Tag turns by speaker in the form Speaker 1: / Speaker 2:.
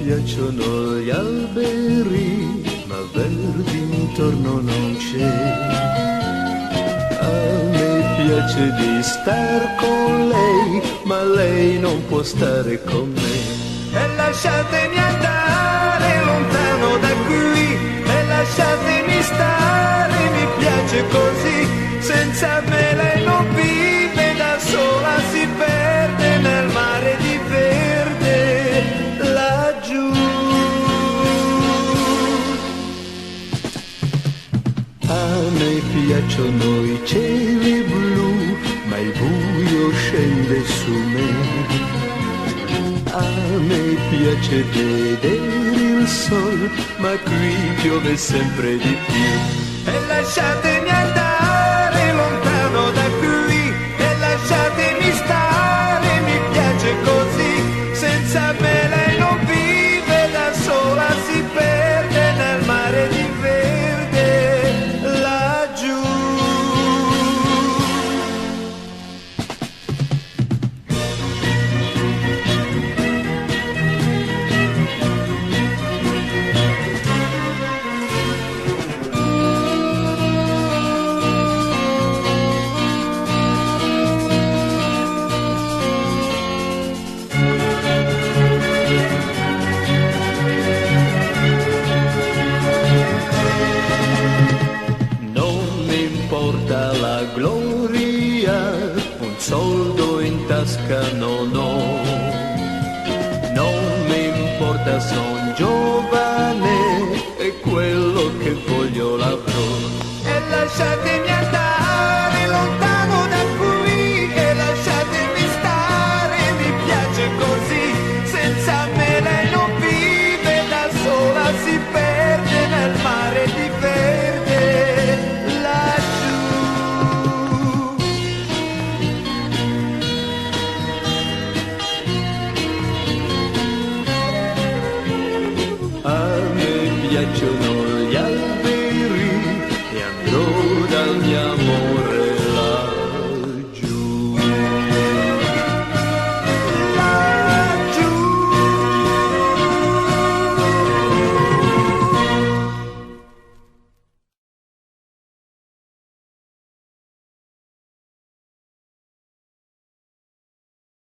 Speaker 1: Piacciono gli alberi, ma verdi intorno non c'è. A me piace di star con lei, ma lei non può stare con me. E lasciatemi andare lontano da qui, e lasciatemi stare, mi piace così. Senza me lei non vive, da sola si perde nel mare di verde laggiù. A me piacciono i cieli blu, ma il buio scende su me. A me piace vedere il sol, ma qui piove sempre di più. E lasciatemi andare lontano da qui, e lasciatemi stare, mi piace così. Senza me lei non vive, da sola si perde nel mare di verde laggiù. La gloria, un soldo in tasca non ho. Non mi importa, son giovane e quello che voglio l'avrò. E lasciatemi andare lontano da qui, e lasciatemi stare, mi piace così. Senza me lei non vive, da sola si perde nel mare di verde laggiù. A me piacciono gli alberi e andrò dal mio amore.